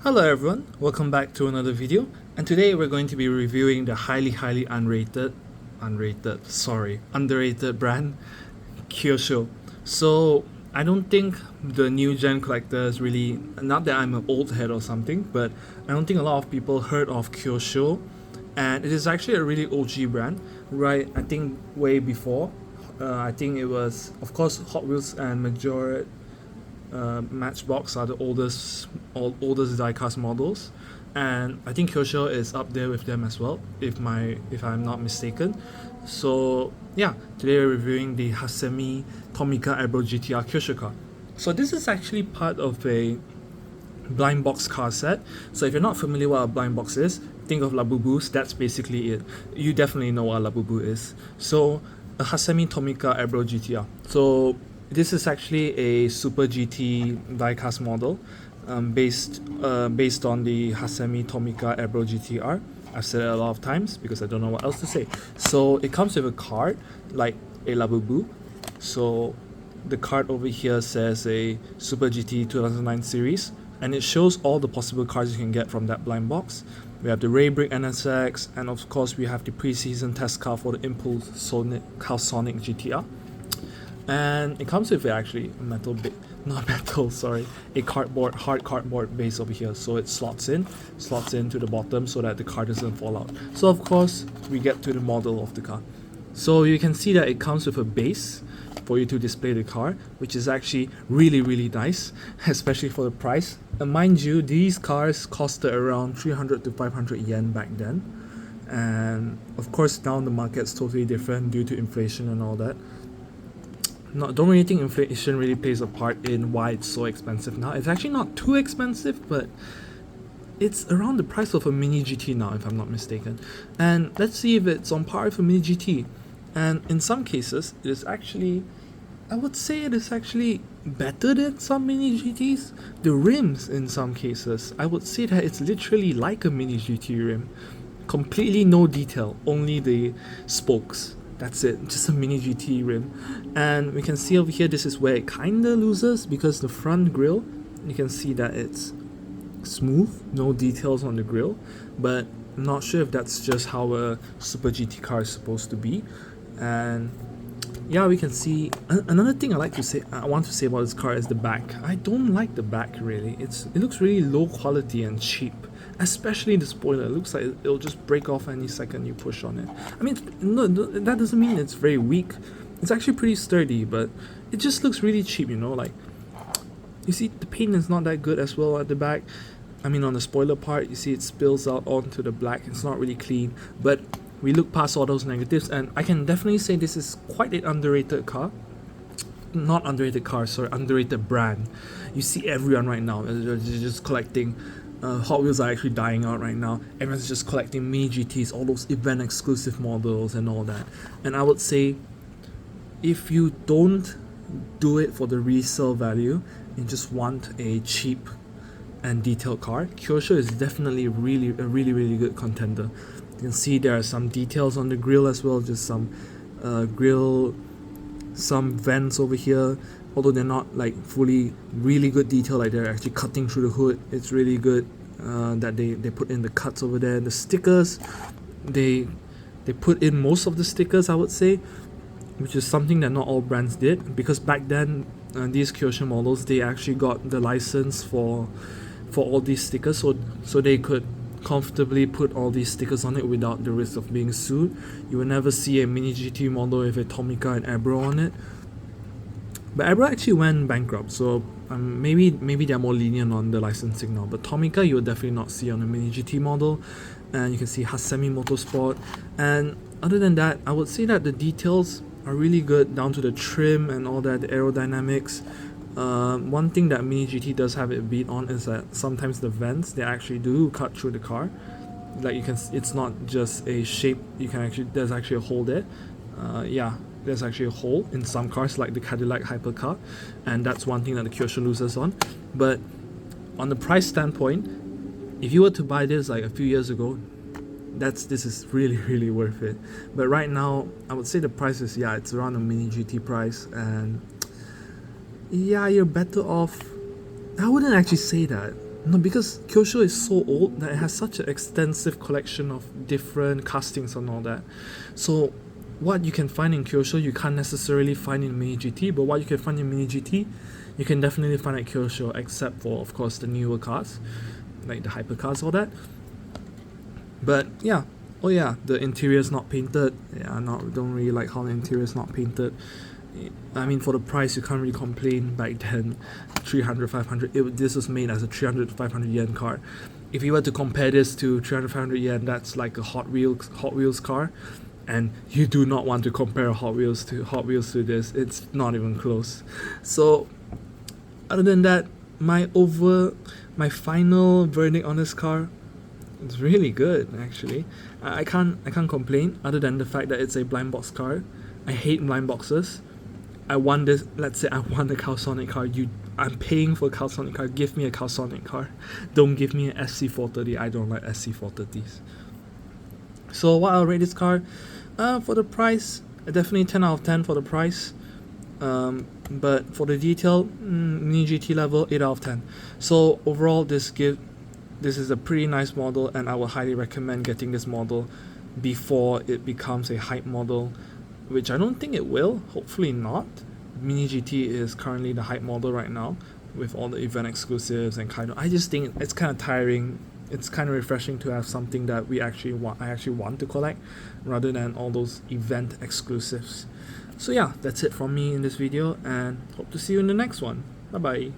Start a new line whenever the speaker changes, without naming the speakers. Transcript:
Hello everyone, welcome back to another video, and today we're going to be reviewing the highly underrated brand KYOSHO. So I don't think the new gen collectors really, not that I'm an old head or something, but I don't think a lot of people heard of KYOSHO, and it is actually a really OG brand, right? I think way before. I think it was, of course, Hot Wheels and Matchbox are the oldest diecast models, and I think KYOSHO is up there with them as well, if I'm not mistaken. So yeah, today we're reviewing the HASEMI TOMICA EBBRO GTR KYOSHO car. So this is actually part of a blind box car set. So if you're not familiar what a blind box is, think of Labubus. That's basically it. You definitely know what a Labubu is. So a HASEMI TOMICA EBBRO GTR. So this is actually a Super GT diecast model, based on the HASEMI TOMICA EBBRO GTR. I've said it a lot of times because I don't know what else to say. So it comes with a card like a Labubu. So the card over here says a Super GT 2009 series, and it shows all the possible cards you can get from that blind box. We have the Ray Brick NSX, and of course we have the preseason test car for the Impulse Sonic GTR. And it comes with actually a metal bit, not metal, sorry, a hard cardboard base over here. So it slots into the bottom so that the car doesn't fall out. So of course we get to the model of the car. So you can see that it comes with a base for you to display the car, which is actually really nice, especially for the price. And mind you, these cars costed around 300 to 500 yen back then. And of course now the market's totally different due to inflation and all that. Don't really think inflation really plays a part in why it's so expensive now. It's actually not too expensive, but it's around the price of a mini GT now, if I'm not mistaken. And let's see if it's on par with a mini GT. And in some cases, it is actually, I would say it is actually better than some mini GTs. The rims, in some cases, I would say that it's literally like a mini GT rim. Completely no detail, only the spokes. That's it, just a mini GT rim. And we can see over here, this is where it kinda loses, because the front grille, you can see that it's smooth, no details on the grille, but I'm not sure if that's just how a Super GT car is supposed to be. And yeah, we can see another thing I want to say about this car is the back. I don't like the back really. It looks really low quality and cheap. Especially the spoiler, it looks like it'll just break off any second you push on it. I mean, no, that doesn't mean it's very weak. It's actually pretty sturdy, but it just looks really cheap, you know? Like, you see the paint is not that good as well at the back. I mean, on the spoiler part, you see it spills out onto the black. It's not really clean, but we look past all those negatives, and I can definitely say this is quite an underrated car. Not underrated car, sorry, underrated brand. You see everyone right now, they're just collecting. Hot Wheels are actually dying out right now. Everyone's just collecting mini GTs, all those event exclusive models and all that. And I would say, if you don't do it for the resale value and just want a cheap and detailed car, KYOSHO is definitely a really good contender. You can see there are some details on the grille as well, just some some vents over here. Although they're not like fully really good detail, like they're actually cutting through the hood. It's really good that they put in the cuts over there. The stickers, they put in most of the stickers, I would say, which is something that not all brands did, because back then these KYOSHO models, they actually got the license for all these stickers, so they could comfortably put all these stickers on it without the risk of being sued. You will never see a mini GT model with a TOMICA and EBBRO on it. But EBBRO actually went bankrupt, so maybe they're more lenient on the licensing now. But TOMICA you will definitely not see on a mini GT model. And you can see HASEMI Motorsport. And other than that, I would say that the details are really good, down to the trim and all that, the aerodynamics. One thing that mini GT does have it beat on is that sometimes the vents, they actually do cut through the car. Like you can, it's not just a shape. There's actually a hole there. There's actually a hole in some cars like the Cadillac hypercar, and that's one thing that the KYOSHO loses on. But on the price standpoint, if you were to buy this like a few years ago, this is really worth it. But right now, I would say the price is, it's around a mini GT price, and yeah, you're better off. I wouldn't actually say that. No, because KYOSHO is so old that it has such an extensive collection of different castings and all that. So what you can find in KYOSHO, you can't necessarily find in Mini GT, but what you can find in Mini GT, you can definitely find at KYOSHO, except for, of course, the newer cars, like the hypercars, all that. But yeah, oh yeah, the interior is not painted. Yeah, don't really like how the interior is not painted. I mean, for the price, you can't really complain. Back then, 300, 500. This was made as a 300 to 500 yen car. If you were to compare this to 300, 500 yen, that's like a Hot Wheels car, and you do not want to compare Hot Wheels to this. It's not even close. So, other than that, my final verdict on this car, it's really good actually. I can't complain other than the fact that it's a blind box car. I hate blind boxes. I want this. Let's say I want a Calsonic car. I'm paying for a Calsonic car. Give me a Calsonic car. Don't give me an SC430. I don't like SC430s. So what I'll rate this car, for the price, definitely 10 out of 10 for the price. But for the detail, Mini GT level, 8 out of 10. So overall, this is a pretty nice model, and I would highly recommend getting this model before it becomes a hype model, which I don't think it will. Hopefully not. Mini GT is currently the hype model right now with all the event exclusives and kind of. I just think it's kind of tiring. It's kind of refreshing to have something that I actually want to collect, rather than all those event exclusives. So yeah, that's it from me in this video, and hope to see you in the next one. Bye bye.